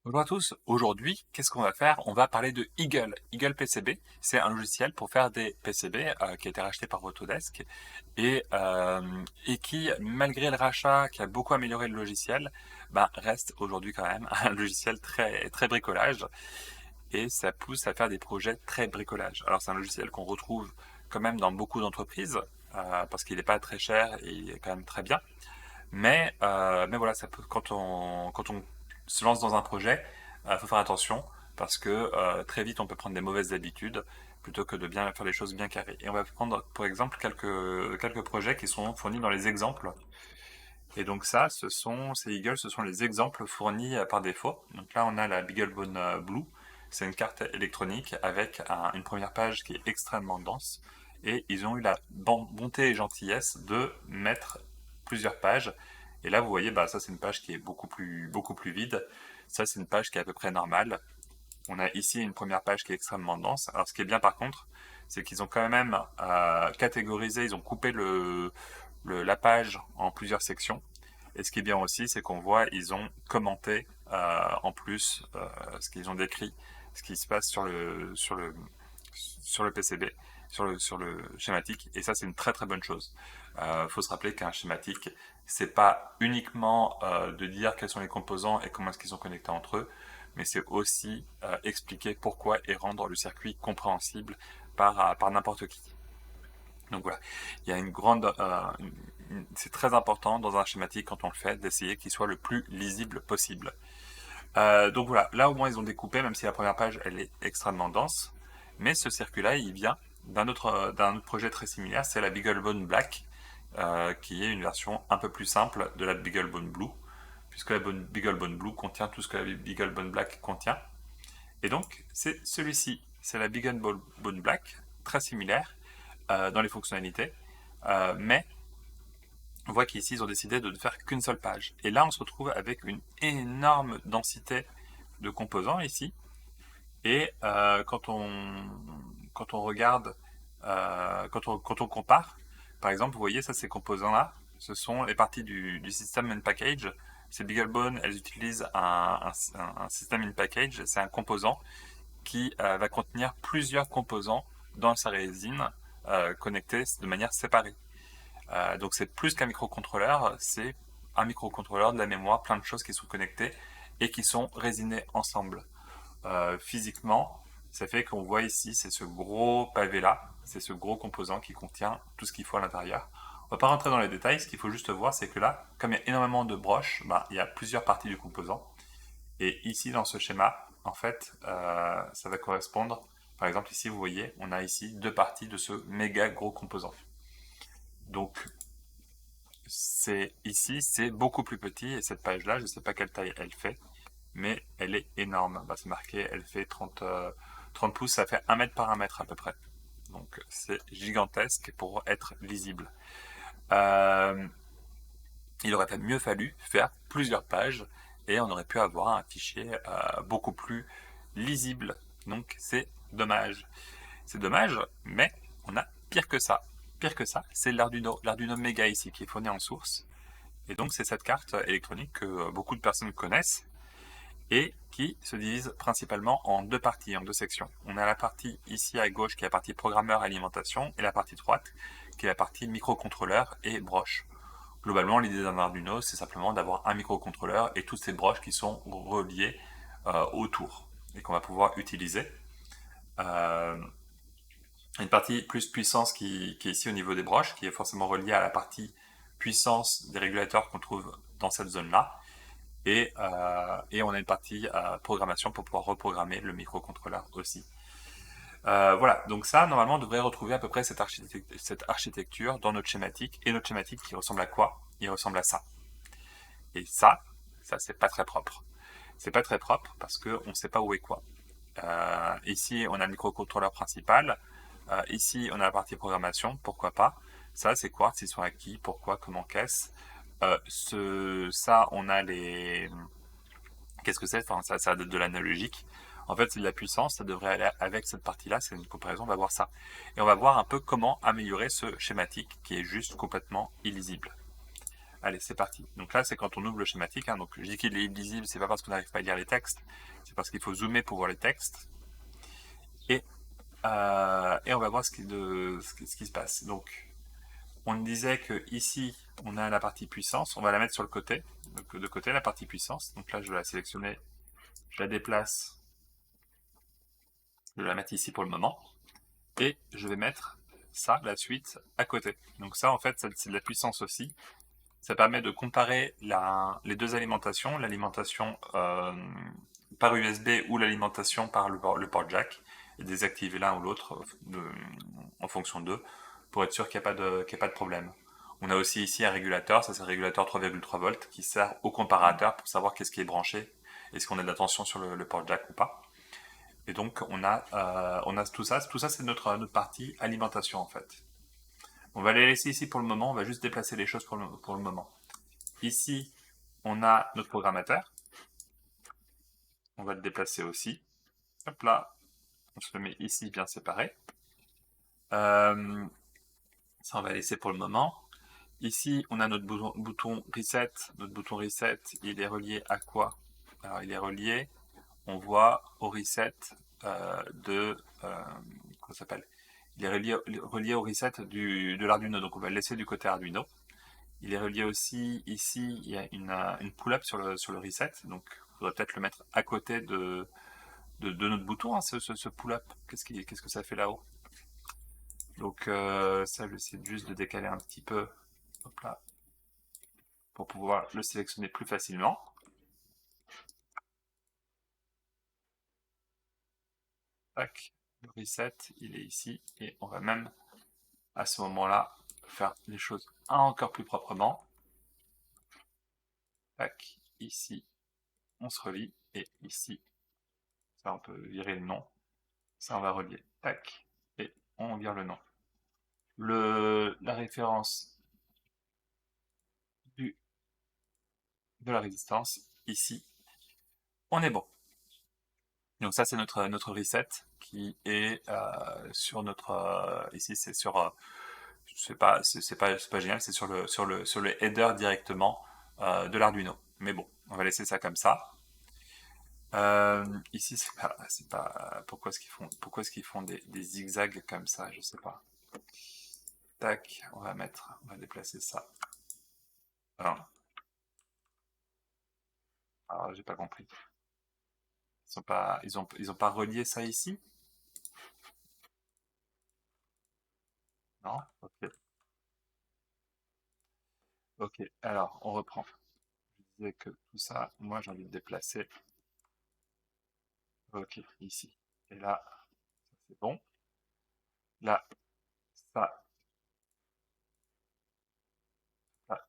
Bonjour à tous, aujourd'hui, qu'est-ce qu'on va faire? On va parler de Eagle. Eagle PCB, c'est un logiciel pour faire des PCB qui a été racheté par Autodesk et qui, malgré le rachat, qui a beaucoup amélioré le logiciel, reste aujourd'hui quand même un logiciel très, très bricolage et ça pousse à faire des projets très bricolage. Alors c'est un logiciel qu'on retrouve quand même dans beaucoup d'entreprises parce qu'il n'est pas très cher et il est quand même très bien. Mais voilà, ça peut, quand on se lance dans un projet, il faut faire attention parce que très vite on peut prendre des mauvaises habitudes plutôt que de bien faire les choses bien carrées. Et on va prendre pour exemple quelques projets qui sont fournis dans les exemples. Et donc ça, ces Eagles, ce sont les exemples fournis par défaut. Donc là, on a la BeagleBone Blue. C'est une carte électronique avec une première page qui est extrêmement dense. Et ils ont eu la bonté et gentillesse de mettre plusieurs pages. Et là, vous voyez, ça c'est une page qui est beaucoup plus vide. Ça, c'est une page qui est à peu près normale. On a ici une première page qui est extrêmement dense. Alors, ce qui est bien par contre, c'est qu'ils ont quand même catégorisé, ils ont coupé la page en plusieurs sections. Et ce qui est bien aussi, c'est qu'on voit, ils ont commenté en plus ce qu'ils ont décrit, ce qui se passe sur le PCB, sur le schématique. Et ça, c'est une très très bonne chose. Faut se rappeler qu'un schématique, c'est pas uniquement de dire quels sont les composants et comment est-ce qu'ils sont connectés entre eux, mais c'est aussi expliquer pourquoi et rendre le circuit compréhensible par n'importe qui. Donc voilà, il y a c'est très important dans un schématique quand on le fait d'essayer qu'il soit le plus lisible possible. Donc voilà, là au moins ils ont découpé, même si la première page elle est extrêmement dense, mais ce circuit-là il vient d'un autre projet très similaire, c'est la BeagleBone Black, qui est une version un peu plus simple de la BeagleBone Blue, puisque la BeagleBone Blue contient tout ce que la BeagleBone Black contient. Et donc c'est celui-ci, c'est la BeagleBone Black, très similaire dans les fonctionnalités, mais on voit qu'ici ils ont décidé de ne faire qu'une seule page. Et là on se retrouve avec une énorme densité de composants ici. Et quand on regarde, quand on compare, par exemple, vous voyez, ça, ces composants-là, ce sont les parties du system in package. Ces BeagleBone, elles utilisent un system in package. C'est un composant qui va contenir plusieurs composants dans sa résine connectés de manière séparée. Donc c'est plus qu'un microcontrôleur, c'est un microcontrôleur, de la mémoire, plein de choses qui sont connectées et qui sont résinées ensemble. Physiquement, ça fait qu'on voit ici, c'est ce gros pavé-là, c'est ce gros composant qui contient tout ce qu'il faut à l'intérieur. On va pas rentrer dans les détails, ce qu'il faut juste voir, c'est que là, comme il y a énormément de broches, il y a plusieurs parties du composant. Et ici, dans ce schéma, en fait, ça va correspondre, par exemple ici, vous voyez, on a ici deux parties de ce méga gros composant. Donc, ici, c'est beaucoup plus petit, et cette page-là, je ne sais pas quelle taille elle fait, mais elle est énorme. C'est marqué, elle fait 30 pouces, ça fait 1 mètre par 1 mètre à peu près. Donc c'est gigantesque pour être lisible. Euh, il aurait mieux fallu faire plusieurs pages et on aurait pu avoir un fichier beaucoup plus lisible. Donc c'est dommage. C'est dommage, mais on a pire que ça. Pire que ça, c'est l'Arduino Mega ici qui est fourni en source. Et donc c'est cette carte électronique que beaucoup de personnes connaissent et qui se divise principalement en deux parties, en deux sections. On a la partie ici à gauche qui est la partie programmeur alimentation et la partie droite qui est la partie microcontrôleur et broche. Globalement, l'idée d'un Arduino, c'est simplement d'avoir un microcontrôleur et toutes ces broches qui sont reliées autour et qu'on va pouvoir utiliser. Euh, une partie plus puissance qui est ici au niveau des broches, qui est forcément reliée à la partie puissance des régulateurs qu'on trouve dans cette zone-là. Et on a une partie programmation pour pouvoir reprogrammer le microcontrôleur aussi. Voilà, donc ça, normalement, on devrait retrouver à peu près cette architecture dans notre schématique. Et notre schématique, il ressemble à quoi? Il ressemble à ça. Et ça, c'est pas très propre. C'est pas très propre parce qu'on ne sait pas où est quoi. Ici, on a le microcontrôleur principal. Ici, on a la partie programmation, pourquoi pas. Ça, c'est Quartz, ils sont acquis, pourquoi, comment, qu'est-ce. Ça, on a les... Qu'est-ce que c'est? Enfin, ça a de l'analogique. En fait, c'est de la puissance, ça devrait aller avec cette partie-là, c'est une comparaison, on va voir ça. Et on va voir un peu comment améliorer ce schématique qui est juste complètement illisible. Allez, c'est parti. Donc là, c'est quand on ouvre le schématique. Hein. Donc je dis qu'il est illisible, c'est pas parce qu'on n'arrive pas à lire les textes, c'est parce qu'il faut zoomer pour voir les textes. Et on va voir ce qui se passe. Donc, on disait que ici, on a la partie puissance. On va la mettre sur le côté. Donc, de côté, la partie puissance. Donc là, je vais la sélectionner. Je la déplace. Je vais la mettre ici pour le moment. Et je vais mettre ça, la suite, à côté. Donc ça, en fait, c'est de la puissance aussi. Ça permet de comparer les deux alimentations, l'alimentation par USB ou l'alimentation par le port jack, et désactiver l'un ou l'autre en fonction d'eux, pour être sûr qu'il n'y a pas de problème. On a aussi ici un régulateur, ça c'est le régulateur 3,3 volts, qui sert au comparateur pour savoir qu'est-ce qui est branché, est-ce qu'on a de la tension sur le port jack ou pas. Et donc on a tout ça c'est notre partie alimentation en fait. On va les laisser ici pour le moment, on va juste déplacer les choses pour le moment. Ici, on a notre programmateur. On va le déplacer aussi. Hop là, on se le met ici bien séparé. Ça, on va laisser pour le moment. Ici, on a notre bouton Reset. Notre bouton Reset, il est relié à quoi? Alors, il est relié, on voit, au Reset comment ça s'appelle? Il est relié au Reset de l'Arduino, donc on va le laisser du côté Arduino. Il est relié aussi, ici, il y a une pull-up sur le reset, donc il faudrait peut-être le mettre à côté de notre bouton, hein, ce pull-up. Qu'est-ce que ça fait là-haut? Donc ça, je vais essayer juste de décaler un petit peu, hop là, pour pouvoir le sélectionner plus facilement. Tac, le reset, il est ici, et on va même, à ce moment-là, faire les choses encore plus proprement. Tac, ici, on se relie, et ici, ça on peut virer le nom, ça on va relier, tac, et on vire le nom. La référence de la résistance, ici, on est bon. Donc ça c'est notre reset qui est sur notre ici c'est sur c'est pas génial, c'est sur le header directement de l'Arduino. Mais bon, on va laisser ça comme ça. Ici c'est pas pourquoi est-ce qu'ils font des zigzags comme ça, je sais pas. Tac, on va déplacer ça. Alors j'ai pas compris. Ils ont pas relié ça ici? Non? Ok. Ok, alors on reprend. Je disais que tout ça, moi j'ai envie de déplacer. Ok, ici. Et là, ça c'est bon. Là, ça,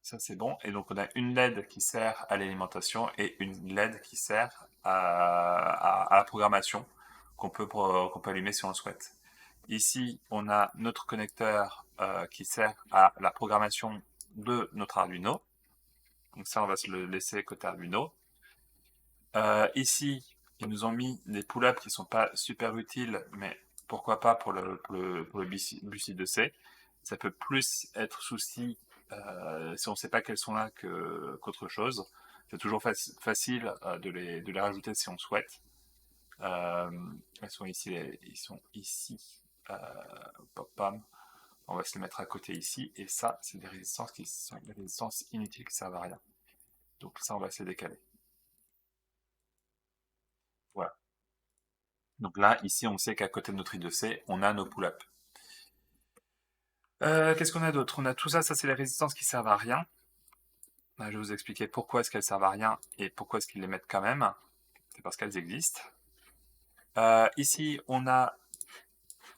ça c'est bon. Et donc on a une LED qui sert à l'alimentation et une LED qui sert à la programmation qu'on peut allumer si on le souhaite. Ici, on a notre connecteur qui sert à la programmation de notre Arduino. Donc ça, on va se le laisser côté Arduino. Ici, ils nous ont mis des pull-ups qui sont pas super utiles, mais pourquoi pas pour le BUSI 2C. Ça peut plus être souci si on ne sait pas qu'elles sont là qu'autre chose. C'est toujours facile de les rajouter si on souhaite. Elles sont ici, ils sont ici. Pam. On va se les mettre à côté ici. Et ça, c'est des résistances qui sont des résistances inutiles qui servent à rien. Donc ça, on va se les décaler. Voilà. Donc là, ici, on sait qu'à côté de notre I2C, on a nos pull-ups. Qu'est-ce qu'on a d'autre? On a tout ça, ça c'est les résistances qui servent à rien. Je vais vous expliquer pourquoi est-ce qu'elles servent à rien et pourquoi est-ce qu'ils les mettent quand même. C'est parce qu'elles existent. Ici, on a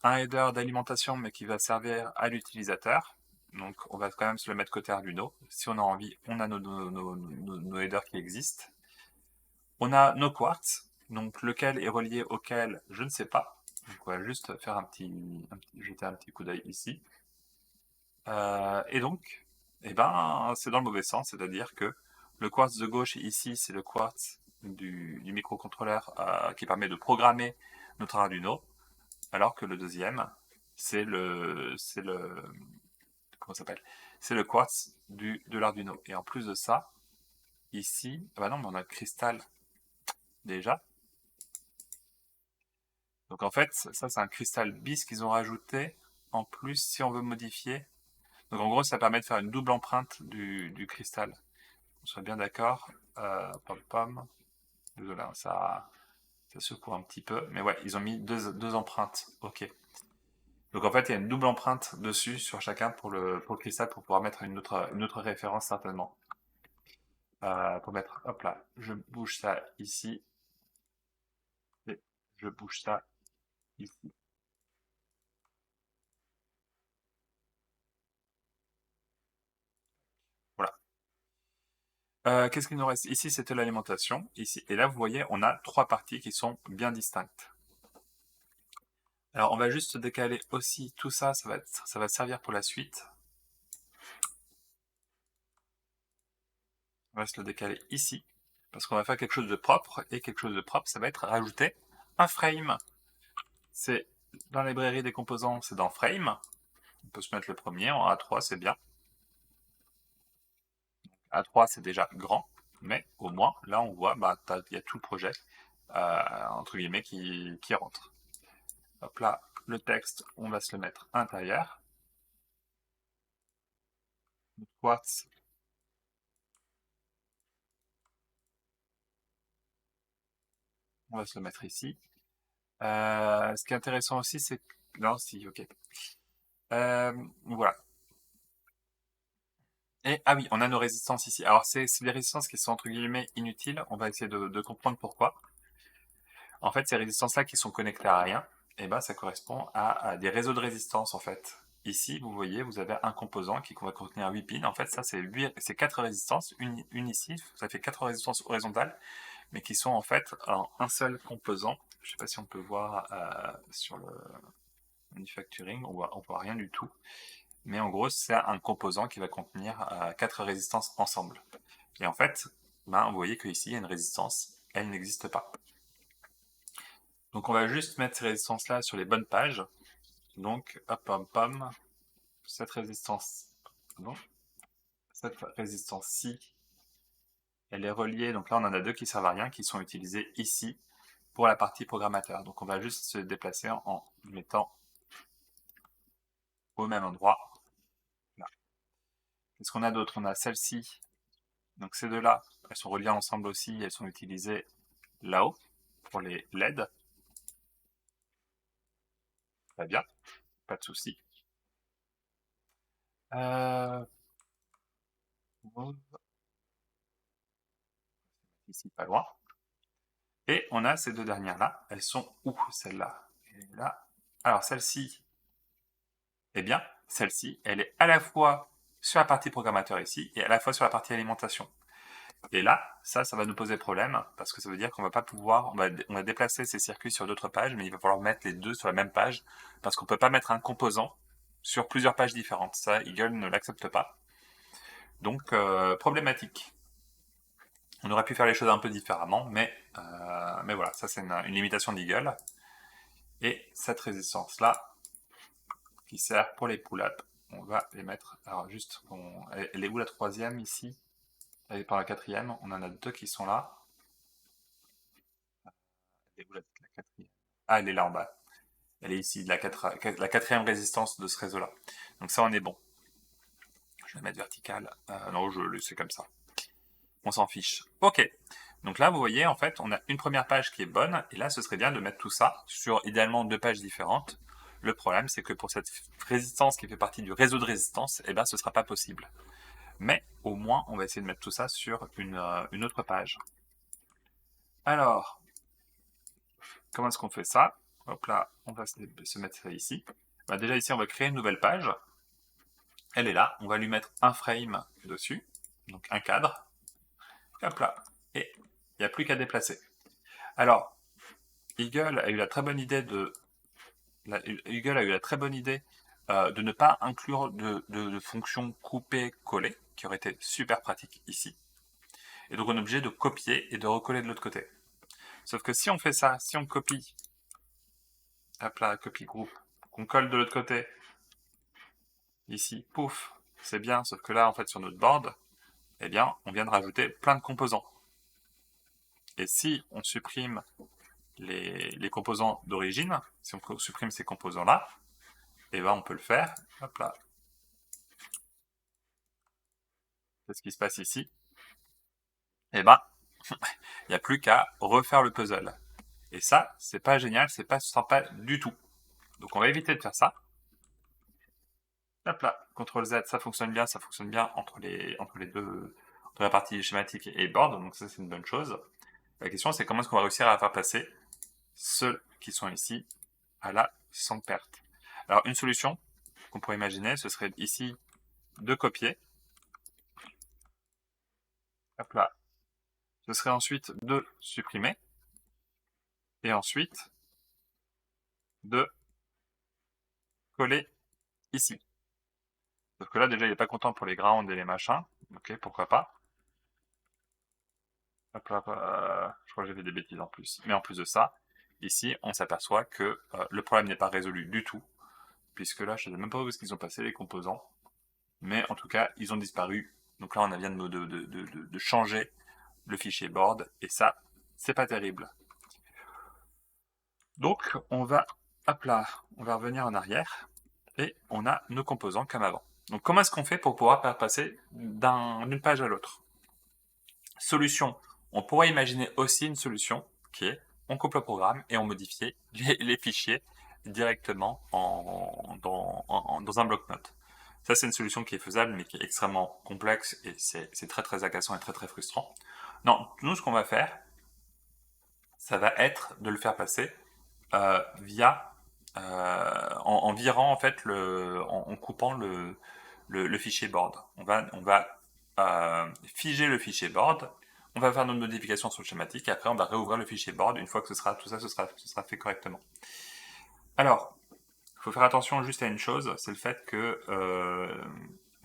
un header d'alimentation, mais qui va servir à l'utilisateur. Donc, on va quand même se le mettre côté Arduino. Si on a envie, on a nos headers qui existent. On a nos quartz, donc lequel est relié auquel, je ne sais pas. Donc, on va juste faire jeter un petit coup d'œil ici. Et donc, eh ben, c'est dans le mauvais sens, c'est-à-dire que le quartz de gauche ici, c'est le quartz du microcontrôleur qui permet de programmer notre Arduino, alors que le deuxième, c'est le comment ça s'appelle? C'est le quartz de l'Arduino. Et en plus de ça, ici, ah bah non, mais on a le cristal déjà. Donc en fait, ça c'est un cristal bis qu'ils ont rajouté en plus si on veut modifier. Donc en gros, ça permet de faire une double empreinte du cristal. On soit bien d'accord. Pom pom. Désolé, hein, ça secoue un petit peu. Mais ouais, ils ont mis deux empreintes. Ok. Donc en fait, il y a une double empreinte dessus sur chacun pour le cristal pour pouvoir mettre une autre référence certainement. Pour mettre, hop là, je bouge ça ici et je bouge ça ici. Voilà. Qu'est-ce qu'il nous reste? Ici, c'était l'alimentation. Ici. Et là, vous voyez, on a trois parties qui sont bien distinctes. Alors, on va juste décaler aussi tout ça, ça va servir pour la suite. On va se le décaler ici, parce qu'on va faire quelque chose de propre, et quelque chose de propre, ça va être rajouter un frame. C'est dans la librairie des composants, c'est dans frame. On peut se mettre le premier, en A3, c'est bien. A3, c'est déjà grand, mais au moins, là, on voit, bah, il y a tout le projet, entre guillemets, qui rentre. Hop là, le texte, on va se le mettre à l'intérieur. Quartz. On va se le mettre ici. Ce qui est intéressant aussi, c'est que... Non, si, ok. Voilà. Et, ah oui, on a nos résistances ici. Alors, c'est des résistances qui sont entre guillemets inutiles. On va essayer de comprendre pourquoi. En fait, ces résistances-là qui sont connectées à rien, eh ben, ça correspond à des réseaux de résistance, en fait. Ici, vous voyez, vous avez un composant qui va contenir 8 pins. En fait, ça, c'est 4 résistances. Une ici, ça fait 4 résistances horizontales, mais qui sont en fait en un seul composant. Je ne sais pas si on peut voir sur le manufacturing, on voit rien du tout. Mais en gros, c'est un composant qui va contenir 4 résistances ensemble. Et en fait, ben, vous voyez qu'ici, il y a une résistance, elle n'existe pas. Donc on va juste mettre ces résistances-là sur les bonnes pages. Donc, hop, pom, pom, cette résistance, pardon, cette résistance-ci, elle est reliée, donc là on en a deux qui servent à rien, qui sont utilisées ici pour la partie programmateur. Donc on va juste se déplacer en mettant au même endroit. Qu'est-ce qu'on a d'autre? On a celle-ci. Donc ces deux-là, elles sont reliées ensemble aussi, elles sont utilisées là-haut pour les LED. Très bien, pas de souci. Ici, pas loin. Et on a ces deux dernières-là. Elles sont où, celle-là? Et là. Alors, celle-ci, eh bien, celle-ci, elle est à la fois sur la partie programmateur ici et à la fois sur la partie alimentation. Et là, ça va nous poser problème parce que ça veut dire qu'on va pas pouvoir, on va déplacer ces circuits sur d'autres pages, mais il va falloir mettre les deux sur la même page parce qu'on peut pas mettre un composant sur plusieurs pages différentes. Ça, Eagle ne l'accepte pas. Donc, problématique. On aurait pu faire les choses un peu différemment, mais voilà, ça c'est une limitation d'Eagle. Et cette résistance-là, qui sert pour les pull-ups, on va les mettre, alors juste, elle est où la troisième ici? Elle est par la quatrième, on en a deux qui sont là. Elle est où la quatrième? Ah, elle est là en bas. Elle est ici, la quatrième résistance de ce réseau-là. Donc ça, on est bon. Je vais la mettre verticale. Non, je le laisse comme ça. On s'en fiche. Ok. Donc là, vous voyez, en fait, on a une première page qui est bonne, et là, ce serait bien de mettre tout ça sur, idéalement, deux pages différentes. Le problème, c'est que pour cette résistance qui fait partie du réseau de résistance, eh ben, ce ne sera pas possible. Mais, au moins, on va essayer de mettre tout ça sur une autre page. Alors, comment est-ce qu'on fait ça? Hop là, on va se mettre ça ici. Bah, déjà, ici, on va créer une nouvelle page. Elle est là. On va lui mettre un frame dessus, donc un cadre. Hop là. Et il n'y a plus qu'à déplacer. Alors, Eagle a eu la très bonne idée de ne pas inclure de fonction couper-coller, qui aurait été super pratique ici. Et donc on est obligé de copier et de recoller de l'autre côté. Sauf que si on fait ça, si on copie, hop là, copie groupe, qu'on colle de l'autre côté, ici, pouf, c'est bien, sauf que là, en fait, sur notre board, eh bien, on vient de rajouter plein de composants. Et si on supprime les composants d'origine, si on supprime ces composants-là, eh ben, on peut le faire. Hop là. Qu'est-ce qui se passe ici? Eh ben, il n'y a plus qu'à refaire le puzzle. Et ça, c'est pas génial, c'est pas sympa du tout. Donc on va éviter de faire ça. Hop là, CTRL Z, ça fonctionne bien entre les deux, entre la partie schématique et board, donc ça c'est une bonne chose. La question c'est comment est-ce qu'on va réussir à faire passer ceux qui sont ici à là sans perte. Alors une solution qu'on pourrait imaginer, ce serait ici de copier. Hop là. Ce serait ensuite de supprimer. Et ensuite de coller ici. Sauf que là déjà il n'est pas content pour les grounds et les machins. Ok, pourquoi pas. Hop là, je crois que j'ai fait des bêtises en plus. Mais en plus de ça, ici on s'aperçoit que le problème n'est pas résolu du tout. Puisque là je ne sais même pas où est-ce qu'ils ont passé les composants. Mais en tout cas ils ont disparu. Donc là on vient de changer le fichier board. Et ça, c'est pas terrible. Donc on va, hop là, on va revenir en arrière. Et on a nos composants comme avant. Donc comment est-ce qu'on fait pour pouvoir faire passer d'une page à l'autre? Solution, on pourrait imaginer aussi une solution qui est on coupe le programme et on modifie les fichiers directement dans un bloc-notes. Ça c'est une solution qui est faisable mais qui est extrêmement complexe et c'est très très agaçant et très très frustrant. Non, nous ce qu'on va faire, ça va être de le faire passer via en virant en fait en coupant le fichier board. On va figer le fichier board, on va faire notre modification sur le schématique et après on va réouvrir le fichier board une fois que tout ça ce sera fait correctement. Alors, il faut faire attention juste à une chose, c'est le fait que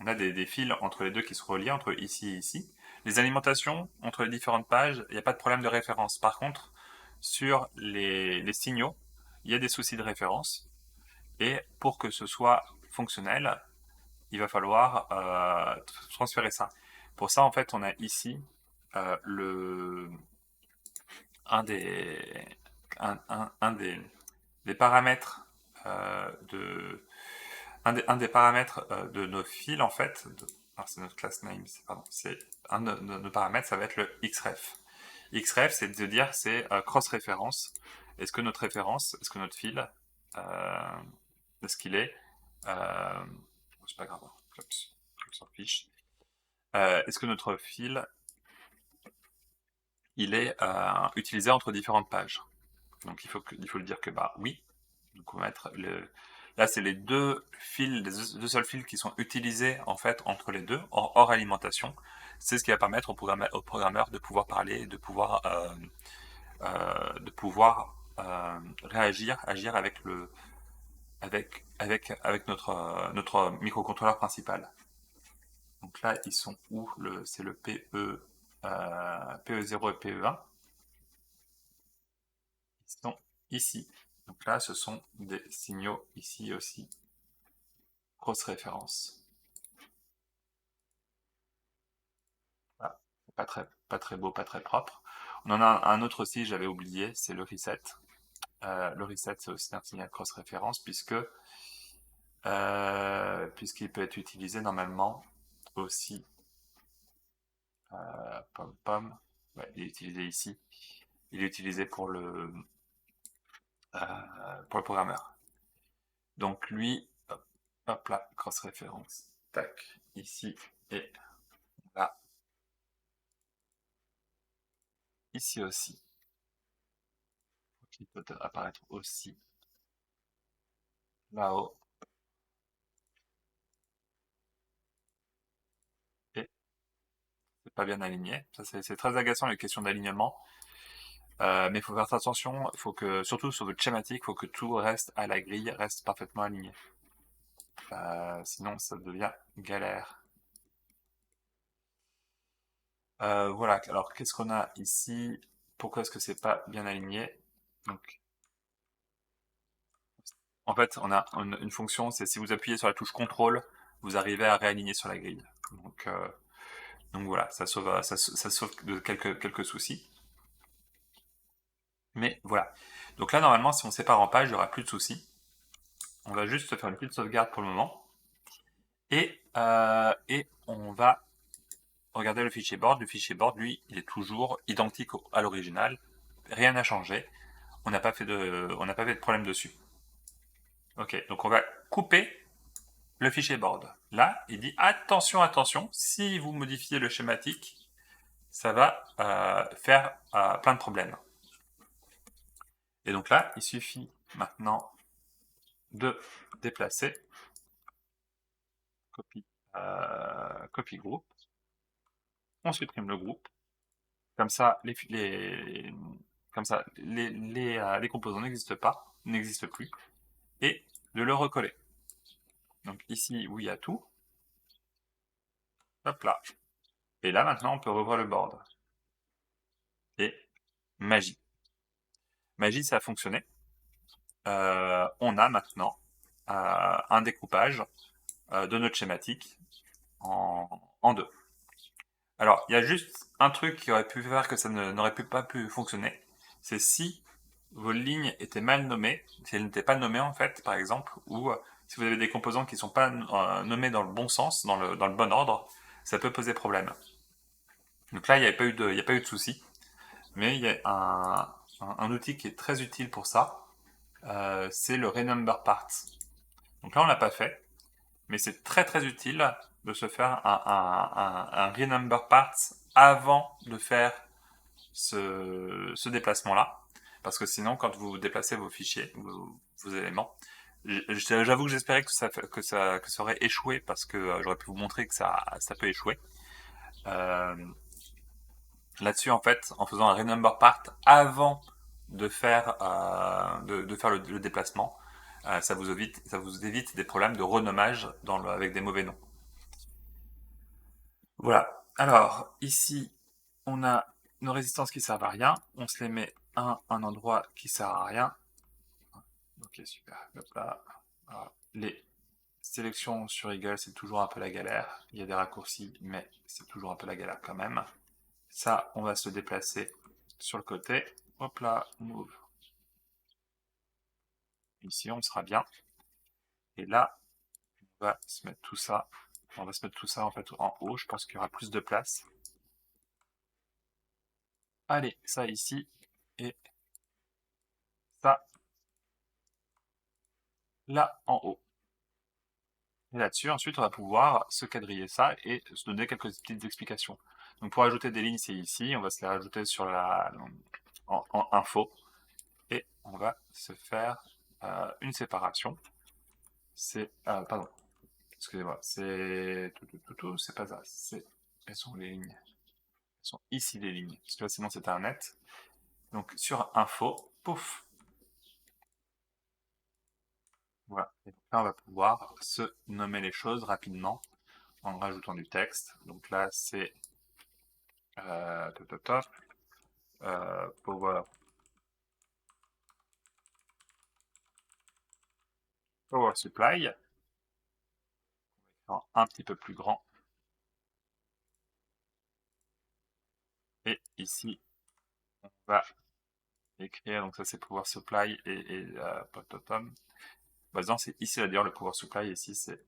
on a des fils entre les deux qui se relient, entre ici et ici. Les alimentations entre les différentes pages, il n'y a pas de problème de référence. Par contre, sur les signaux, il y a des soucis de référence. Et pour que ce soit fonctionnel, il va falloir transférer ça. Pour ça, en fait, on a ici un des paramètres un des paramètres de nos fils, en fait, alors c'est notre class name, pardon, c'est un de nos paramètres, ça va être le xref. Xref, c'est de dire, c'est cross-référence. Est-ce que notre référence, est-ce que notre fil, est-ce qu'il est, c'est pas grave, on s'en fiche. Est-ce que notre fil, il est utilisé entre différentes pages? Donc il faut le dire que bah oui. Donc on va mettre là c'est les deux seuls fils qui sont utilisés en fait entre les deux hors alimentation. C'est ce qui va permettre au programmeur de pouvoir parler, de pouvoir agir avec notre microcontrôleur principal. Donc là ils sont où? C'est le PE0 et PE1. Ils sont ici. Donc là, ce sont des signaux ici aussi. Grosse référence. Voilà. Pas très beau, pas très propre. On en a un autre aussi, j'avais oublié, c'est le reset. Le reset, c'est aussi un signal cross-référence puisqu'il peut être utilisé normalement aussi. Ouais, il est utilisé ici. Il est utilisé pour le programmeur. Donc lui, hop là, cross-référence. Tac, ici et là. Ici aussi. Qui peut apparaître aussi là-haut. Et c'est pas bien aligné. Ça, c'est très agaçant les questions d'alignement. Mais il faut faire attention, faut que, surtout sur votre schématique, il faut que tout reste à la grille, reste parfaitement aligné. Sinon, ça devient galère. Voilà, alors qu'est-ce qu'on a ici? Pourquoi est-ce que c'est pas bien aligné? Donc, en fait, on a une fonction, c'est si vous appuyez sur la touche CTRL, vous arrivez à réaligner sur la grille. Donc voilà, ça sauve de quelques soucis. Mais voilà. Donc là, normalement, si on sépare en pages, il n'y aura plus de soucis. On va juste faire une petite sauvegarde pour le moment. Et on va regarder le fichier board. Le fichier board, lui, il est toujours identique à l'original. Rien n'a changé. On n'a pas fait de problème dessus. Ok, donc on va couper le fichier board. Là, il dit attention, attention, si vous modifiez le schématique, ça va faire plein de problèmes. Et donc là, il suffit maintenant de déplacer copie groupe. On supprime le groupe. Comme ça, les composants n'existent plus. Et de le recoller. Donc ici où il y a tout. Hop là. Et là maintenant, on peut revoir le board. Et magie. Magie, ça a fonctionné. On a maintenant un découpage de notre schématique en deux. Alors, il y a juste un truc qui aurait pu faire que ça n'aurait pas pu fonctionner, c'est si vos lignes étaient mal nommées, si elles n'étaient pas nommées en fait, par exemple, ou si vous avez des composants qui ne sont pas nommés dans le bon sens, dans le bon ordre, ça peut poser problème. Donc là, il n'y a pas eu de souci, mais il y a un outil qui est très utile pour ça, c'est le renumber parts. Donc là, on l'a pas fait, mais c'est très très utile de se faire un renumber parts avant de faire ce déplacement-là. Parce que sinon, quand vous déplacez vos fichiers, vos éléments, j'avoue que j'espérais que ça aurait échoué parce que j'aurais pu vous montrer que ça peut échouer. Là-dessus, en fait, en faisant un renumber part avant de faire, le déplacement, ça vous évite des problèmes de renommage avec des mauvais noms. Voilà. Alors, ici, on a nos résistances qui servent à rien. On se les met à un endroit qui sert à rien. Ok, super. Hop là. Voilà. Les sélections sur Eagle, c'est toujours un peu la galère. Il y a des raccourcis, mais c'est toujours un peu la galère quand même. Ça, on va se déplacer sur le côté. Hop là, move. Ici, on sera bien. Et là, on va se mettre tout ça. On va se mettre tout ça en fait en haut. Je pense qu'il y aura plus de place. Allez, ça ici. Et ça là en haut. Et là-dessus, ensuite, on va pouvoir se quadriller ça et se donner quelques petites explications. Donc pour ajouter des lignes, c'est ici. On va se les rajouter sur en info. Et on va se faire une séparation. Pardon, excusez-moi, c'est pas ça. Elles sont les lignes. Elles sont ici les lignes. Parce que là, sinon, c'est un net. Donc sur info, pouf. Voilà. Et là, on va pouvoir se nommer les choses rapidement en rajoutant du texte. Donc là, c'est top, power supply, un petit peu plus grand. Et ici, on va écrire, donc ça c'est power supply et c'est ici d'ailleurs le power supply, ici c'est,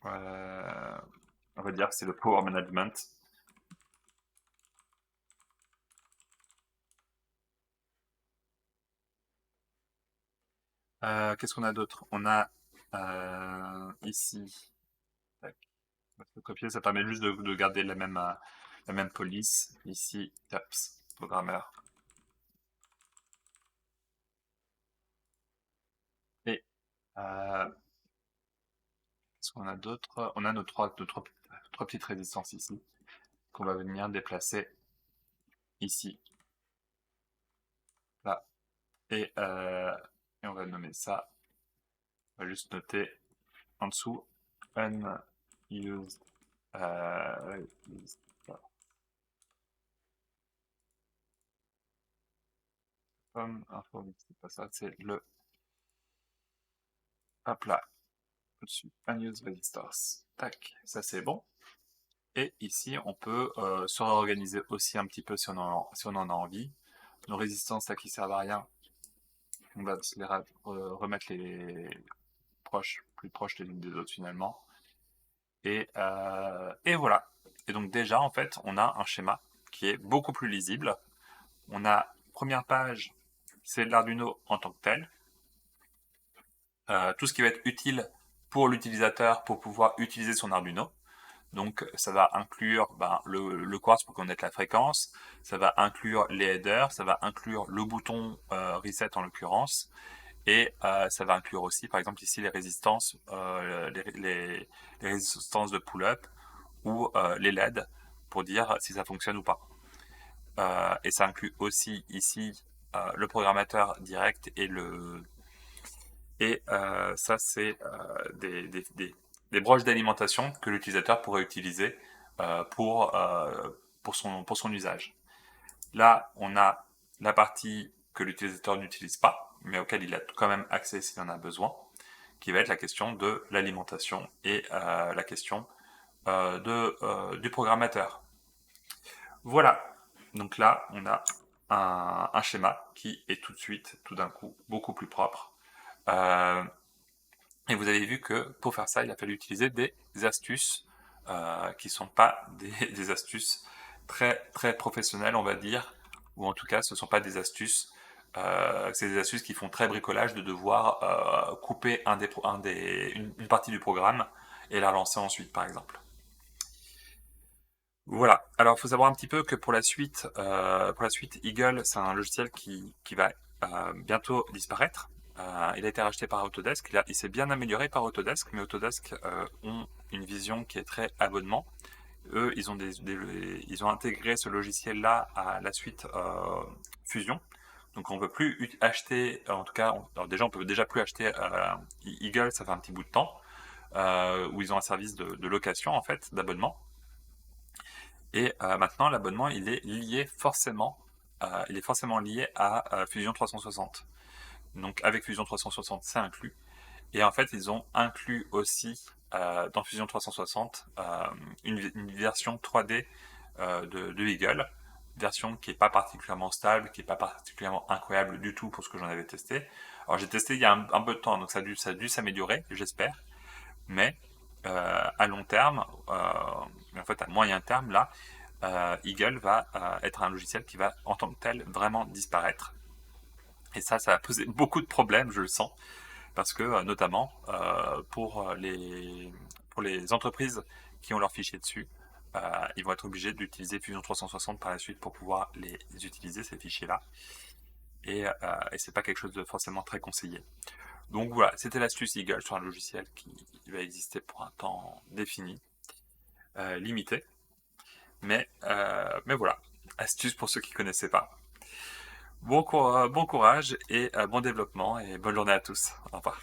on va dire que c'est le power management. Qu'est-ce qu'on a d'autre? On a ici, tac, on va se copier, ça permet juste de garder la même police. Ici, taps, programmeur. Et qu'est-ce qu'on a d'autre? On a nos trois petites résistances ici, qu'on va venir déplacer ici, là. Et on va nommer ça. On va juste noter en dessous unused comme info, c'est pas ça, c'est le hop là. Au-dessus, unused registers. Tac, ça c'est bon. Et ici, on peut se réorganiser aussi un petit peu si on en a envie. Nos résistances là qui servent à rien, on va se les remettre les plus proches les unes des autres finalement. Et voilà. Et donc déjà, en fait, on a un schéma qui est beaucoup plus lisible. On a, première page, c'est l'Arduino en tant que tel. Tout ce qui va être utile pour l'utilisateur pour pouvoir utiliser son Arduino. Donc ça va inclure le quartz pour connaître la fréquence, ça va inclure les headers, ça va inclure le bouton reset en l'occurrence, et ça va inclure aussi par exemple ici les résistances, les résistances de pull-up ou les LED pour dire si ça fonctionne ou pas. Et ça inclut aussi ici le programmateur direct et ça c'est des broches d'alimentation que l'utilisateur pourrait utiliser euh, pour, euh, pour son usage. Là, on a la partie que l'utilisateur n'utilise pas, mais auquel il a quand même accès s'il en a besoin, qui va être la question de l'alimentation et la question du programmateur. Voilà. Donc là, on a un schéma qui est tout de suite, tout d'un coup, beaucoup plus propre. Et vous avez vu que pour faire ça, il a fallu utiliser des astuces qui ne sont pas des astuces très professionnelles, on va dire, ou en tout cas, ce ne sont pas des astuces. C'est des astuces qui font très bricolage de devoir couper une partie du programme et la lancer ensuite, par exemple. Voilà. Alors, il faut savoir un petit peu que pour la suite, Eagle, c'est un logiciel qui va bientôt disparaître. Il a été racheté par Autodesk. Il s'est bien amélioré par Autodesk, mais Autodesk ont une vision qui est très abonnement. Eux, ils ont intégré ce logiciel-là à la suite Fusion. Donc, on ne peut plus acheter, en tout cas, alors déjà, on peut déjà plus acheter Eagle, ça fait un petit bout de temps, où ils ont un service de location, en fait, d'abonnement. Et maintenant, l'abonnement, il est forcément lié à Fusion 360. Donc avec Fusion 360, c'est inclus. Et en fait, ils ont inclus aussi dans Fusion 360 une version 3D de Eagle, version qui n'est pas particulièrement stable, qui n'est pas particulièrement incroyable du tout pour ce que j'en avais testé. Alors j'ai testé il y a un peu de temps, donc ça a dû s'améliorer, j'espère. Mais à long terme, en fait à moyen terme, là, Eagle va être un logiciel qui va en tant que tel vraiment disparaître. Et ça va poser beaucoup de problèmes, je le sens, parce que notamment pour les entreprises qui ont leurs fichiers dessus, ils vont être obligés d'utiliser Fusion 360 par la suite pour pouvoir les utiliser, ces fichiers-là. Et c'est pas quelque chose de forcément très conseillé. Donc voilà, c'était l'astuce Eagle sur un logiciel qui va exister pour un temps défini, limité. Mais voilà, astuce pour ceux qui ne connaissaient pas. Bon courage et bon développement et bonne journée à tous. Au revoir.